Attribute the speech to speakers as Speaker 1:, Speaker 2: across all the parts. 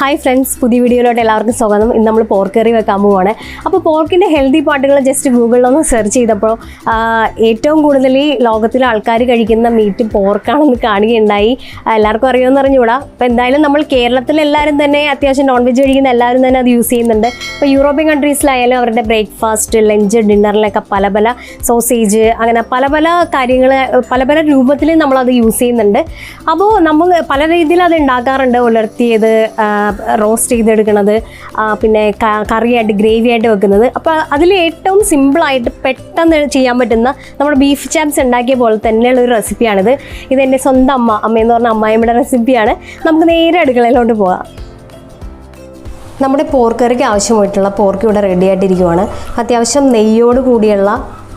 Speaker 1: Hi friends, പുതിയ വീഡിയോയിലോട്ട് എല്ലാവർക്കും സ്വാഗതം. ഇന്ന് നമ്മൾ പോർക്ക് കറി വെക്കാൻ പോവാണ്. അപ്പോൾ പോർക്കിൻ്റെ ഹെൽത്തി പാർട്ടുകൾ ജസ്റ്റ് ഗൂഗിളിലൊന്ന് സെർച്ച് ചെയ്തപ്പോൾ ഏറ്റവും കൂടുതൽ ഈ ലോകത്തിലെ ആൾക്കാർ കഴിക്കുന്ന മീറ്റ് പോർക്കാണെന്ന് കാണുകയുണ്ടായി. എല്ലാവർക്കും അറിയുമെന്ന് അറിഞ്ഞുകൂടാ. അപ്പോൾ എന്തായാലും നമ്മൾ കേരളത്തിൽ എല്ലാവരും തന്നെ അത്യാവശ്യം നോൺ വെജ് കഴിക്കുന്ന എല്ലാവരും തന്നെ അത് യൂസ് ചെയ്യുന്നുണ്ട്. ഇപ്പോൾ യൂറോപ്യൻ കൺട്രീസിലായാലും അവരുടെ ബ്രേക്ക്ഫാസ്റ്റ്, ലഞ്ച്, ഡിന്നറിലൊക്കെ പല പല സോസേജ് അങ്ങനെ പല പല കാര്യങ്ങൾ പല പല രൂപത്തിൽ നമ്മളത് യൂസ് ചെയ്യുന്നുണ്ട്. അപ്പോൾ നമ്മൾ പല രീതിയിൽ അത് ഉണ്ടാക്കാറുണ്ട്. ഉലർത്തിയത്, റോസ്റ്റ് ചെയ്തെടുക്കുന്നത്, പിന്നെ കറിയായിട്ട് ഗ്രേവി ആയിട്ട് വെക്കുന്നത്. അപ്പോൾ അതിൽ ഏറ്റവും സിമ്പിളായിട്ട് പെട്ടെന്ന് ചെയ്യാൻ പറ്റുന്ന നമ്മുടെ ബീഫ് ചാപ്സ് ഉണ്ടാക്കിയ പോലെ തന്നെയുള്ളൊരു റെസിപ്പിയാണിത്. ഇതെൻ്റെ സ്വന്തം അമ്മയെന്ന് പറഞ്ഞ അമ്മായിയുടെ റെസിപ്പിയാണ്. നമുക്ക് നേരെ അടുക്കളയിലോട്ട് പോകാം. നമ്മുടെ പോർക്ക് കറിക്ക് ആവശ്യമായിട്ടുള്ള പോർക്ക് ഇവിടെ റെഡി ആയിട്ടിരിക്കുവാണ്. അത്യാവശ്യം നെയ്യോട് കൂടിയുള്ള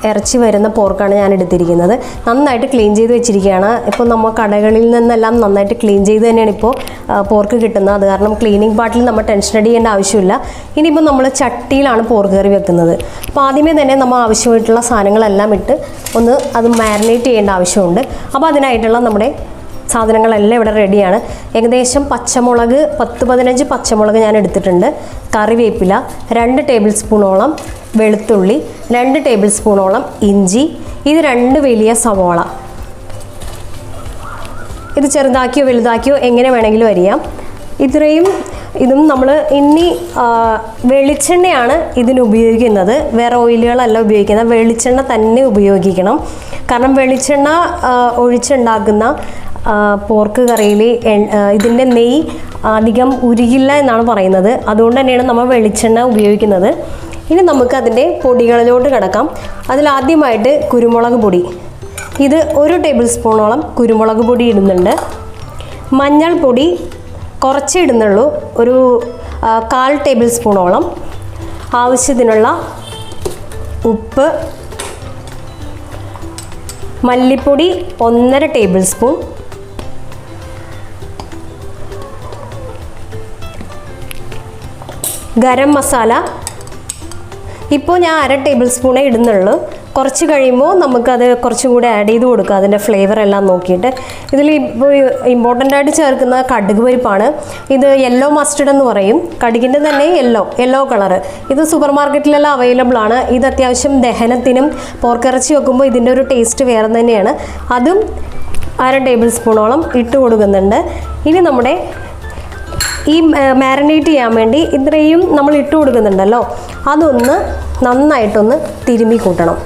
Speaker 1: ഇറച്ചി വരുന്ന പോർക്കാണ് ഞാൻ എടുത്തിരിക്കുന്നത്. നന്നായിട്ട് ക്ലീൻ ചെയ്ത് വെച്ചിരിക്കുകയാണ്. ഇപ്പോൾ നമ്മൾ കടകളിൽ നിന്നെല്ലാം നന്നായിട്ട് ക്ലീൻ ചെയ്ത് തന്നെയാണ് ഇപ്പോൾ പോർക്ക് കിട്ടുന്നത്. അത് കാരണം ക്ലീനിങ് പാർട്ടിൽ നമ്മൾ ടെൻഷൻ അടിക്കേണ്ട ആവശ്യമില്ല. ഇനിയിപ്പോൾ നമ്മൾ ചട്ടിയിലാണ് പോർക്ക് കറി വെക്കുന്നത്. അപ്പോൾ ആദ്യമേ തന്നെ നമ്മൾ ആവശ്യമായിട്ടുള്ള സാധനങ്ങളെല്ലാം ഇട്ട് ഒന്ന് അത് മാരിനേറ്റ് ചെയ്യേണ്ട ആവശ്യമുണ്ട്. അപ്പോൾ അതിനായിട്ടുള്ള നമ്മുടെ സാധനങ്ങളെല്ലാം ഇവിടെ റെഡിയാണ്. ഏകദേശം പച്ചമുളക് 10-15 പച്ചമുളക് ഞാൻ എടുത്തിട്ടുണ്ട്. കറിവേപ്പില 2 ടേബിൾ സ്പൂണോളം വെളുത്തുള്ളി, 2 ടേബിൾ സ്പൂണോളം ഇഞ്ചി, ഇത് 2 വലിയ സവോള. ഇത് ചെറുതാക്കിയോ വലുതാക്കിയോ എങ്ങനെ വേണമെങ്കിലും അരിയാം. ഇതും നമ്മൾ ഇനി വെളിച്ചെണ്ണയാണ് ഇതിന് ഉപയോഗിക്കുന്നത്. വേറെ ഓയിലുകളല്ല ഉപയോഗിക്കുന്നത്. വെളിച്ചെണ്ണ തന്നെ ഉപയോഗിക്കണം. കാരണം വെളിച്ചെണ്ണ ഒഴിച്ചുണ്ടാക്കുന്ന പോർക്ക് കറിയിൽ ഇതിൻ്റെ നെയ്യ് അധികം ഉരുകില്ല എന്നാണ് പറയുന്നത്. അതുകൊണ്ട് തന്നെയാണ് നമ്മൾ വെളിച്ചെണ്ണ ഉപയോഗിക്കുന്നത്. ഇനി നമുക്ക് അതിൻ്റെ പൊടികളിലോട്ട് കിടക്കാം. അതിലാദ്യമായിട്ട് കുരുമുളക് പൊടി, ഇത് 1 ടേബിൾ സ്പൂണോളം കുരുമുളക് പൊടി ഇടുന്നുണ്ട്. മഞ്ഞൾപ്പൊടി കുറച്ച് ഇടുന്നുള്ളൂ, ഒരു 1/4 ടേബിൾ സ്പൂണോളം. ആവശ്യത്തിനുള്ള ഉപ്പ്, മല്ലിപ്പൊടി 1.5 ടേബിൾ സ്പൂൺ, ഗരം മസാല ഇപ്പോൾ ഞാൻ 1/2 ടേബിൾ സ്പൂണേ ഇടുന്നുള്ളൂ. കുറച്ച് കഴിയുമ്പോൾ നമുക്കത് കുറച്ചും കൂടി ആഡ് ചെയ്ത് കൊടുക്കുക, അതിൻ്റെ ഫ്ലേവർ എല്ലാം നോക്കിയിട്ട്. ഇതിൽ ഇപ്പോൾ ഇമ്പോർട്ടൻ്റ് ആയിട്ട് ചേർക്കുന്ന കടുക് പരിപ്പാണ്. ഇത് യെല്ലോ മസ്റ്റർഡ് എന്ന് പറയും. കടുകിൻ്റെ തന്നെ യെല്ലോ കളറ്. ഇത് സൂപ്പർ മാർക്കറ്റിലെല്ലാം അവൈലബിൾ ആണ്. ഇത് അത്യാവശ്യം ദഹനത്തിനും പോർക്കിറച്ചി വെക്കുമ്പോൾ ഇതിൻ്റെ ഒരു ടേസ്റ്റ് വേറെ തന്നെയാണ്. അതും 1/2 ടേബിൾ സ്പൂണോളം ഇട്ട് കൊടുക്കുന്നുണ്ട്. ഇനി നമ്മുടെ ഈ മാരിനേറ്റ് ചെയ്യാൻ വേണ്ടി ഇത്രയും നമ്മൾ ഇട്ട് കൊടുക്കുന്നുണ്ടല്ലോ, അതൊന്ന് നന്നായിട്ടൊന്ന് തിരുമ്മി കൂട്ടണം.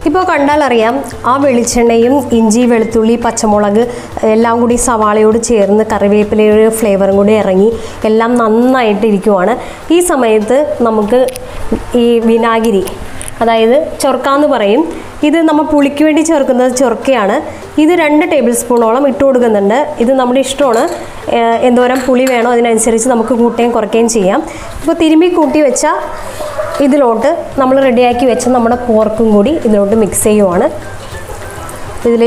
Speaker 1: ഇപ്പോൾ കണ്ടാൽ അറിയാം, ആ വെളിച്ചെണ്ണയും ഇഞ്ചി, വെളുത്തുള്ളി, പച്ചമുളക് എല്ലാം കൂടി സവാളയോട് ചേർന്ന് കറിവേപ്പിലയുടെ ഫ്ലേവറും കൂടി ഇറങ്ങി എല്ലാം നന്നായിട്ടിരിക്കുവാണ്. ഈ സമയത്ത് നമുക്ക് ഈ വിനാഗിരി, അതായത് ചൊർക്കാന്ന് പറയും, ഇത് നമ്മൾ പുളിക്ക് വേണ്ടി ചേർക്കുന്നത് ചൊർക്കയാണ്. ഇത് 2 ടേബിൾ സ്പൂണോളം ഇട്ട് കൊടുക്കുന്നുണ്ട്. ഇത് നമ്മുടെ ഇഷ്ടമാണ്, എന്തോരം പുളി വേണോ അതിനനുസരിച്ച് നമുക്ക് കൂട്ടുകയും കുറയ്ക്കുകയും ചെയ്യാം. ഇപ്പോൾ തിരുമ്മി കൂട്ടി വെച്ച ഇതിലോട്ട് നമ്മൾ റെഡിയാക്കി വെച്ച നമ്മുടെ പോർക്കും കൂടി ഇതിലോട്ട് മിക്സ് ചെയ്യുവാണ്. ഇതിൽ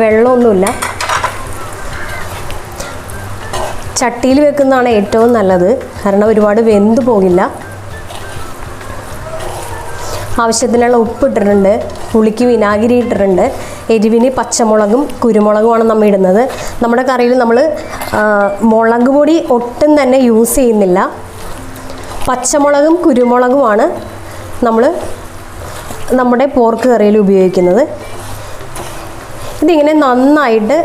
Speaker 1: വെള്ളമൊന്നുമില്ല. ചട്ടിയിൽ വെക്കുന്നതാണ് ഏറ്റവും നല്ലത്, കാരണം ഒരുപാട് വെന്ത് പോകില്ല. ആവശ്യത്തിനുള്ള ഉപ്പ് ഇട്ടിട്ടുണ്ട്, പുളിക്ക് വിനാഗിരി ഇട്ടിട്ടുണ്ട്, എരിവിന് പച്ചമുളകും കുരുമുളകുമാണ് നമ്മൾ ഇടുന്നത്. നമ്മുടെ കറിയിൽ നമ്മൾ മുളക് പൊടി ഒട്ടും തന്നെ യൂസ് ചെയ്യുന്നില്ല. പച്ചമുളകും കുരുമുളകുമാണ് നമ്മൾ നമ്മുടെ പോർക്ക് കറിയിൽ ഉപയോഗിക്കുന്നത്. ഇതിങ്ങനെ നന്നായിട്ട്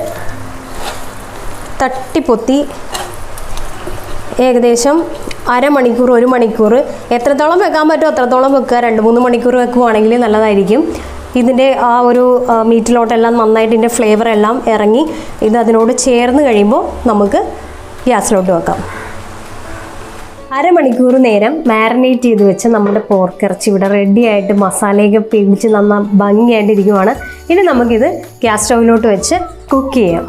Speaker 1: തട്ടിപ്പൊത്തി ഏകദേശം അരമണിക്കൂർ 1 മണിക്കൂർ എത്രത്തോളം വെക്കാൻ പറ്റുമോ അത്രത്തോളം വെക്കുക. 2-3 മണിക്കൂർ വെക്കുവാണെങ്കിൽ നല്ലതായിരിക്കും. ഇതിൻ്റെ ആ ഒരു മീറ്റിലോട്ടെല്ലാം നന്നായിട്ട് ഇതിൻ്റെ ഫ്ലേവറെല്ലാം ഇറങ്ങി ഇത് അതിനോട് ചേർന്ന് കഴിയുമ്പോൾ നമുക്ക് ഗ്യാസിലോട്ട് വെക്കാം. അരമണിക്കൂർ നേരം മാരിനേറ്റ് ചെയ്ത് വെച്ച് നമ്മുടെ പോർക്കിറച്ചി ഇവിടെ റെഡി ആയിട്ട് മസാലയൊക്കെ പിടിച്ച് നന്നായി ഭംഗിയായിട്ടിരിക്കുവാണ്. ഇനി നമുക്കിത് ഗ്യാസ് സ്റ്റൗവിലോട്ട് വെച്ച് കുക്ക് ചെയ്യാം.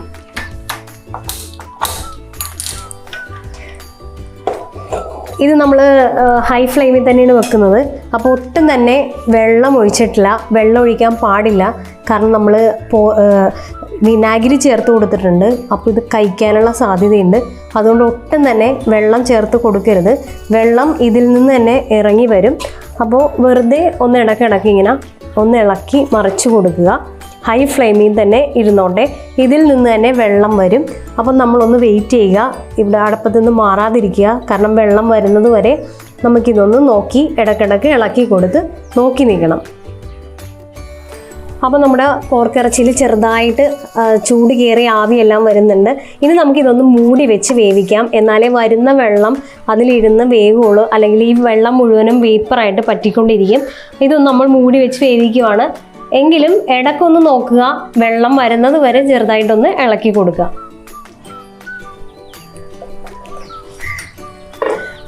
Speaker 1: ഇത് നമ്മൾ ഹൈ ഫ്ലെയിമിൽ തന്നെയാണ് വെക്കുന്നത്. അപ്പോൾ ഒട്ടും തന്നെ വെള്ളം ഒഴിച്ചിട്ടില്ല, വെള്ളം ഒഴിക്കാൻ പാടില്ല. കാരണം നമ്മൾ വിനാഗിരി ചേർത്ത് കൊടുത്തിട്ടുണ്ട്. അപ്പോൾ ഇത് കഴിക്കാനുള്ള സാധ്യതയുണ്ട്. അതുകൊണ്ട് ഒട്ടും തന്നെ വെള്ളം ചേർത്ത് കൊടുക്കരുത്. വെള്ളം ഇതിൽ നിന്ന് തന്നെ ഇറങ്ങി വരും. അപ്പോൾ വെറുതെ ഒന്ന് ഇടയ്ക്കിടയ്ക്ക് ഇങ്ങനെ ഒന്ന് ഇളക്കി മറിച്ച് കൊടുക്കുക. ഹൈ ഫ്ലെയിമിൽ തന്നെ ഇരുന്നോട്ടെ. ഇതിൽ നിന്ന് തന്നെ വെള്ളം വരും. അപ്പം നമ്മളൊന്ന് വെയിറ്റ് ചെയ്യുക. ഇവിടെ അടുപ്പത്തു നിന്ന് മാറാതിരിക്കുക. കാരണം വെള്ളം വരുന്നത് വരെ നമുക്കിതൊന്ന് നോക്കി ഇടയ്ക്കിടയ്ക്ക് ഇളക്കി കൊടുത്ത് നോക്കി നിൽക്കണം. അപ്പോൾ നമ്മുടെ പോർക്കിറച്ചിയിൽ ചെറുതായിട്ട് ചൂട് കയറി ആവിയെല്ലാം വരുന്നുണ്ട്. ഇനി നമുക്കിതൊന്ന് മൂടി വെച്ച് വേവിക്കാം. എന്നാലേ വരുന്ന വെള്ളം അതിലിരുന്ന് വേവുള്ളൂ. അല്ലെങ്കിൽ ഈ വെള്ളം മുഴുവനും വേപ്പറായിട്ട് പറ്റിക്കൊണ്ടിരിക്കും. ഇതൊന്ന് നമ്മൾ മൂടി വെച്ച് വേവിക്കുവാണ്. എങ്കിലും ഇടയ്ക്കൊന്ന് നോക്കുക. വെള്ളം വരുന്നത് വരെ ചെറുതായിട്ടൊന്ന് ഇളക്കി കൊടുക്കുക.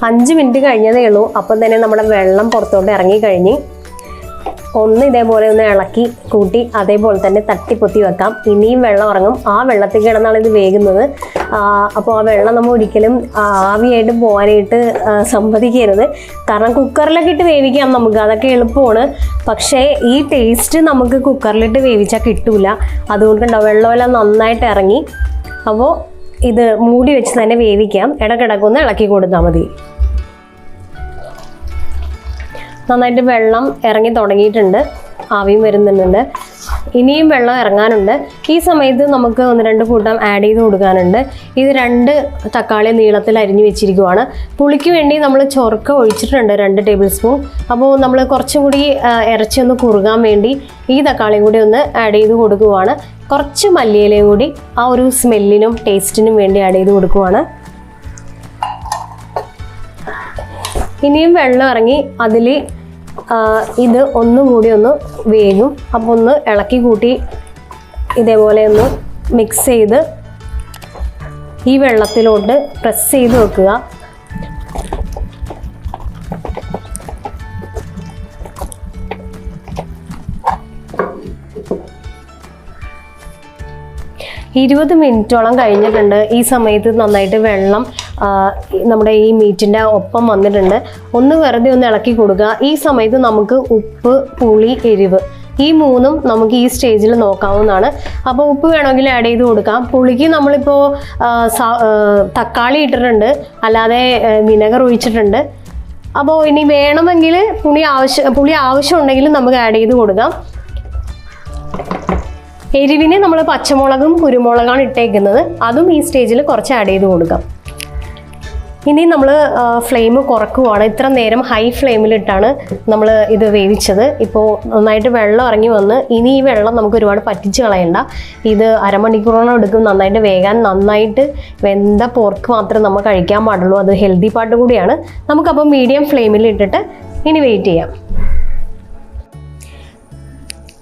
Speaker 1: 5 മിനിറ്റ് കഴിഞ്ഞതേ ഉള്ളൂ. അപ്പം തന്നെ നമ്മുടെ വെള്ളം പുറത്തോട്ട് ഇറങ്ങിക്കഴിഞ്ഞ് ഒന്ന് ഇതേപോലെ ഒന്ന് ഇളക്കി കൂട്ടി അതേപോലെ തന്നെ തട്ടിപ്പൊത്തി വെക്കാം. ഇനിയും വെള്ളം ഇറങ്ങും. ആ വെള്ളത്തിൽ കിടന്നാണ് ഇത് വേകുന്നത്. അപ്പോൾ ആ വെള്ളം നമ്മൾ ഒരിക്കലും ആവിയായിട്ട് പോകാനായിട്ട് സമ്മതിക്കരുത്. കാരണം കുക്കറിലൊക്കെ ഇട്ട് വേവിക്കാം നമുക്ക്, അതൊക്കെ എളുപ്പമാണ്. പക്ഷേ ഈ ടേസ്റ്റ് നമുക്ക് കുക്കറിലിട്ട് വേവിച്ചാൽ കിട്ടൂല. അതുകൊണ്ടുണ്ടോ വെള്ളമെല്ലാം നന്നായിട്ട് ഇറങ്ങി. അപ്പോൾ ഇത് മൂടി വെച്ച് തന്നെ വേവിക്കാം. ഇടയ്ക്കിടയ്ക്കൊന്ന് ഇളക്കി കൊടുത്താൽ മതി. നന്നായിട്ട് വെള്ളം ഇറങ്ങി തുടങ്ങിയിട്ടുണ്ട്. ആവിയും വരുന്നുണ്ട്. ഇനിയും വെള്ളം ഇറങ്ങാനുണ്ട്. ഈ സമയത്ത് നമുക്ക് 1-2 കൂട്ടം ആഡ് ചെയ്ത് കൊടുക്കാനുണ്ട്. ഇത് 2 തക്കാളി നീളത്തിൽ അരിഞ്ഞു വെച്ചിരിക്കുവാണ്. പുളിക്ക് വേണ്ടി നമ്മൾ ചൊറുക്ക ഒഴിച്ചിട്ടുണ്ട് 2 ടേബിൾ സ്പൂൺ. അപ്പോൾ നമ്മൾ കുറച്ചും കൂടി ഇറച്ചി ഒന്ന് കുറുകാൻ വേണ്ടി ഈ തക്കാളിയും കൂടി ഒന്ന് ആഡ് ചെയ്ത് കൊടുക്കുവാണ്. കുറച്ച് മല്ലിയിലയും കൂടി ആ ഒരു സ്മെല്ലിനും ടേസ്റ്റിനും വേണ്ടി ആഡ് ചെയ്ത് കൊടുക്കുവാണ്. ഇനിയും വെള്ളം ഇറങ്ങി അതിൽ ഇത് ഒന്നും കൂടി ഒന്ന് വേകും. അപ്പോൾ ഒന്ന് ഇളക്കി കൂട്ടി ഇതേപോലെ ഒന്ന് മിക്സ് ചെയ്ത് ഈ വെള്ളത്തിലോട്ട് പ്രസ് ചെയ്ത് വെക്കുക. ഇരുപത് മിനിറ്റോളം കഴിഞ്ഞിട്ടുണ്ട്. ഈ സമയത്ത് നന്നായിട്ട് വെള്ളം നമ്മുടെ ഈ മീറ്റിൻ്റെ ഒപ്പം വന്നിട്ടുണ്ട്. ഒന്ന് വെറുതെ ഒന്ന് ഇളക്കി കൊടുക്കുക. ഈ സമയത്ത് നമുക്ക് ഉപ്പ്, പുളി, എരിവ് ഈ 3ഉം നമുക്ക് ഈ സ്റ്റേജിൽ നോക്കാവുന്നതാണ്. അപ്പോൾ ഉപ്പ് വേണമെങ്കിൽ ആഡ് ചെയ്ത് കൊടുക്കാം. പുളിക്ക് നമ്മളിപ്പോൾ തക്കാളി ഇട്ടിട്ടുണ്ട്, അല്ലാതെ വിനെഗർ ഒഴിച്ചിട്ടുണ്ട്. അപ്പോൾ ഇനി വേണമെങ്കിൽ പുളി ആവശ്യമുണ്ടെങ്കിൽ നമുക്ക് ആഡ് ചെയ്ത് കൊടുക്കാം. എരിവിന് നമ്മൾ പച്ചമുളകും കുരുമുളകാണ് ഇട്ടേക്കുന്നത്. അതും ഈ സ്റ്റേജിൽ കുറച്ച് ആഡ് ചെയ്ത് കൊടുക്കാം. ഇനി നമ്മൾ ഫ്ലെയിം കുറക്കുവാണ്. ഇത്ര നേരം ഹൈ ഫ്ലെയിമിലിട്ടാണ് നമ്മൾ ഇത് വേവിച്ചത്. ഇപ്പോൾ നന്നായിട്ട് വെള്ളം ഇറങ്ങി വന്ന് ഇനി ഈ വെള്ളം നമുക്ക് ഒരുപാട് പറ്റിച്ച് കളയണ്ട. ഇത് അരമണിക്കൂറോളം എടുക്കും നന്നായിട്ട് വേകാൻ. നന്നായിട്ട് വെന്ത പോർക്ക് മാത്രമേ നമ്മൾ കഴിക്കാൻ പാടുള്ളൂ. അത് ഹെൽത്തി പാർട്ട് കൂടിയാണ്. നമുക്കപ്പോൾ മീഡിയം ഫ്ലെയിമിൽ ഇട്ടിട്ട് ഇനി വെയിറ്റ് ചെയ്യാം.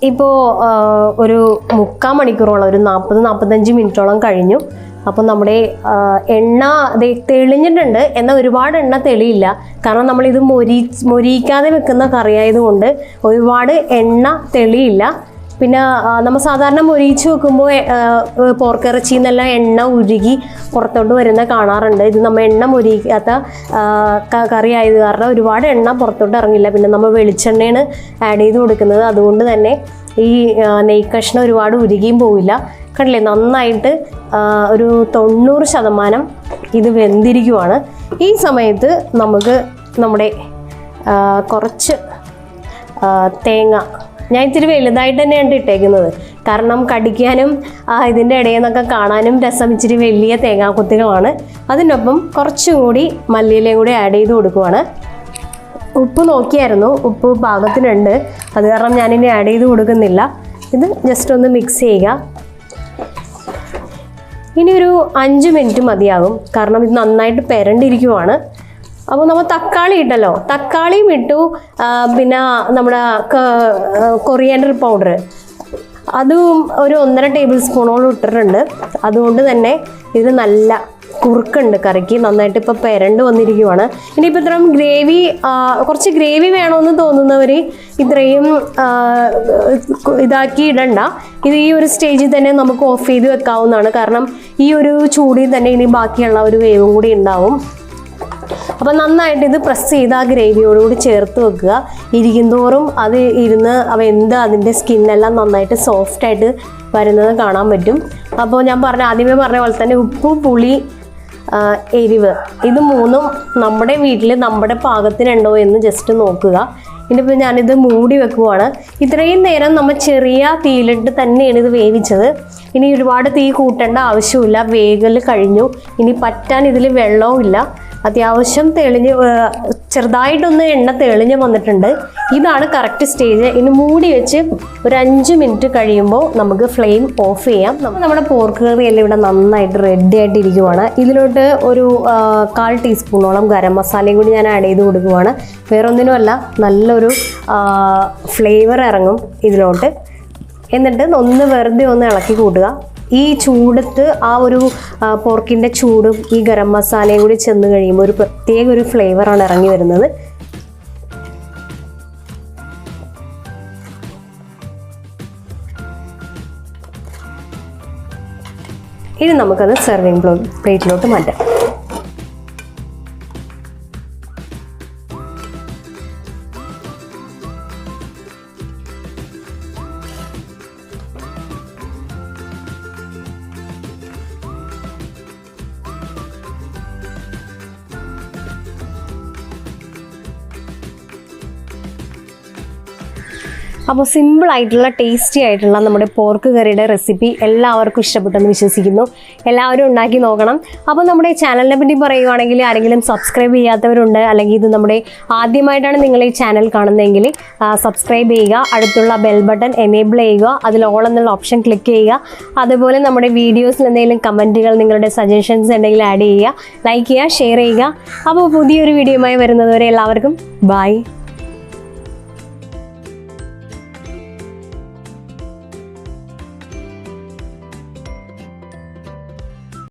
Speaker 1: ഇപ്പോൾ ഒരു 3/4 മണിക്കൂറോളം, ഒരു 40-45 മിനിറ്റോളം കഴിഞ്ഞു. അപ്പോൾ നമ്മുടെ എണ്ണ തെളിഞ്ഞിട്ടുണ്ട്. എന്നാൽ ഒരുപാട് എണ്ണ തെളിയില്ല. കാരണം നമ്മളിത് മൊരിക്കാതെ വെക്കുന്ന കറിയായതുകൊണ്ട് ഒരുപാട് എണ്ണ തെളിയില്ല. പിന്നെ നമ്മൾ സാധാരണ മൊരിച്ച് വെക്കുമ്പോൾ പോർക്കിറച്ചിയിൽ നിന്നെല്ലാം എണ്ണ ഉരുകി പുറത്തോട്ട് വരുന്ന കാണാറുണ്ട്. ഇത് നമ്മൾ എണ്ണ മൊരിക്കാത്ത കറി ആയത് കാരണം ഒരുപാട് എണ്ണ പുറത്തോട്ട് ഇറങ്ങില്ല. പിന്നെ നമ്മൾ വെളിച്ചെണ്ണയാണ് ആഡ് ചെയ്ത് കൊടുക്കുന്നത്. അതുകൊണ്ട് തന്നെ ഈ നെയ്ക്കഷ്ണം ഒരുപാട് ഉരുകിയും പോവില്ല. കണ്ടില്ലേ, നന്നായിട്ട് ഒരു 90% ഇത് വെന്തിരിക്കുവാണ്. ഈ സമയത്ത് നമുക്ക് നമ്മുടെ കുറച്ച് തേങ്ങ, ഞാൻ ഇത്തിരി വലുതായിട്ട് തന്നെയാണ് ഇട്ടേക്കുന്നത്. കാരണം കടിക്കാനും ഇതിൻ്റെ ഇടയിൽ നിന്നൊക്കെ കാണാനും രസം ഇച്ചിരി വലിയ തേങ്ങാക്കൊത്തുകളാണ്. അതിനൊപ്പം കുറച്ചുകൂടി മല്ലിയിലയും കൂടി ആഡ് ചെയ്ത് കൊടുക്കുവാണ്. ഉപ്പ് നോക്കിയായിരുന്നു, ഉപ്പ് പാകത്തിനുണ്ട്. അത് കാരണം ഞാനിനി ആഡ് ചെയ്ത് കൊടുക്കുന്നില്ല. ഇത് ജസ്റ്റ് ഒന്ന് മിക്സ് ചെയ്യുക. ഇനി ഒരു 5 മിനിറ്റ് മതിയാകും. കാരണം ഇത് നന്നായിട്ട് പെരണ്ടിരിക്കുവാണ്. അപ്പോൾ നമ്മൾ തക്കാളി ഇട്ടല്ലോ, തക്കാളിയും ഇട്ടു. പിന്നെ നമ്മുടെ കൊറിയാൻഡർ പൗഡർ അതും ഒരു 1.5 ടേബിൾ സ്പൂണോളം ഇട്ടിട്ടുണ്ട്. അതുകൊണ്ട് തന്നെ ഇത് നല്ല കുറുക്കുണ്ട് കറിക്ക്. നന്നായിട്ട് ഇപ്പോൾ പെരണ്ട് വന്നിരിക്കുവാണ്. ഇനിയിപ്പോൾ ഇത്രയും ഗ്രേവി, കുറച്ച് ഗ്രേവി വേണമെന്ന് തോന്നുന്നവർ ഇത്രയും ഇതാക്കി ഇടണ്ട. ഇത് ഈ ഒരു സ്റ്റേജിൽ തന്നെ നമുക്ക് ഓഫ് ചെയ്ത് വെക്കാവുന്നതാണ്. കാരണം ഈ ഒരു ചൂടിൽ തന്നെ ഇനി ബാക്കിയുള്ള ഒരു വേവും കൂടി ഉണ്ടാവും. അപ്പം നന്നായിട്ട് ഇത് പ്രസ് ചെയ്ത് ആ ഗ്രേവിയോടുകൂടി ചേർത്ത് വെക്കുക. ഇരിക്കും തോറും അത് ഇരുന്ന് വെന്ത് അതിൻ്റെ സ്കിന്നെല്ലാം നന്നായിട്ട് സോഫ്റ്റായിട്ട് വരുന്നത് കാണാൻ പറ്റും. അപ്പോൾ ഞാൻ ആദ്യമേ പറഞ്ഞ പോലെ തന്നെ ഉപ്പ്, പുളി, എരിവ് ഇത് മൂന്നും നമ്മുടെ വീട്ടിൽ നമ്മുടെ പാകത്തിനുണ്ടോ എന്ന് ജസ്റ്റ് നോക്കുക. ഇനിയിപ്പോൾ ഞാനിത് മൂടി വെക്കുവാണ്. ഇത്രയും നേരം നമ്മൾ ചെറിയ തീയിലിട്ട് തന്നെയാണ് ഇത് വേവിച്ചത്. ഇനി ഒരുപാട് തീ കൂട്ടേണ്ട ആവശ്യമില്ല, വേഗൽ കഴിഞ്ഞു. ഇനി പറ്റാൻ ഇതിൽ വെള്ളവും ഇല്ല. അത്യാവശ്യം തെളിഞ്ഞ് ചെറുതായിട്ടൊന്ന് എണ്ണ തെളിഞ്ഞ് വന്നിട്ടുണ്ട്. ഇതാണ് കറക്റ്റ് സ്റ്റേജ്. ഇനി മൂടി വെച്ച് ഒരു 5 മിനിറ്റ് കഴിയുമ്പോൾ നമുക്ക് ഫ്ലെയിം ഓഫ് ചെയ്യാം. നമ്മുടെ പോർക്ക് കറി എല്ലാം ഇവിടെ നന്നായിട്ട് റെഡി ആയിട്ടിരിക്കുവാണ്. ഇതിലോട്ട് ഒരു 1/4 ടീസ്പൂണോളം ഗരം മസാലയും കൂടി ഞാൻ ആഡ് ചെയ്ത് കൊടുക്കുവാണ്. വേറൊന്നിനുമല്ല, നല്ലൊരു ഫ്ലേവർ ഇറങ്ങും ഇതിലോട്ട്. എന്നിട്ട് വെറുതെ ഒന്ന് ഇളക്കി കൂട്ടുക. ഈ ചൂടത്ത് ആ ഒരു പോർക്കിൻ്റെ ചൂടും ഈ ഗരം മസാലയും കൂടി ചെന്ന് കഴിയുമ്പോൾ ഒരു പ്രത്യേക ഒരു ഫ്ലേവറാണ് ഇറങ്ങി വരുന്നത്. ഇനി നമുക്കത് സെർവിങ് പ്ലേറ്റിലോട്ട് മാറ്റാം. അപ്പോൾ സിമ്പിളായിട്ടുള്ള ടേസ്റ്റി ആയിട്ടുള്ള നമ്മുടെ പോർക്ക് കറിയുടെ റെസിപ്പി എല്ലാവർക്കും ഇഷ്ടപ്പെട്ടെന്ന് വിശ്വസിക്കുന്നു. എല്ലാവരും ഉണ്ടാക്കി നോക്കണം. അപ്പോൾ നമ്മുടെ ചാനലിനെ പറ്റി പറയുകയാണെങ്കിൽ ആരെങ്കിലും സബ്സ്ക്രൈബ് ചെയ്യാത്തവരുണ്ട്, അല്ലെങ്കിൽ ഇത് നമ്മുടെ ആദ്യമായിട്ടാണ് നിങ്ങൾ ഈ ചാനൽ കാണുന്നതെങ്കിൽ സബ്സ്ക്രൈബ് ചെയ്യുക. അടുത്തുള്ള ബെൽ ബട്ടൺ എനേബിൾ ചെയ്യുക. അതിൽ ഓൾ എന്നുള്ള ഓപ്ഷൻ ക്ലിക്ക് ചെയ്യുക. അതുപോലെ നമ്മുടെ വീഡിയോസിൽ എന്തെങ്കിലും കമൻറ്റുകൾ, നിങ്ങളുടെ സജഷൻസ് ഉണ്ടെങ്കിൽ ആഡ് ചെയ്യുക, ലൈക്ക് ചെയ്യുക, ഷെയർ ചെയ്യുക. അപ്പോൾ പുതിയൊരു വീഡിയോയുമായി വരുന്നതുവരെ എല്ലാവർക്കും ബൈ.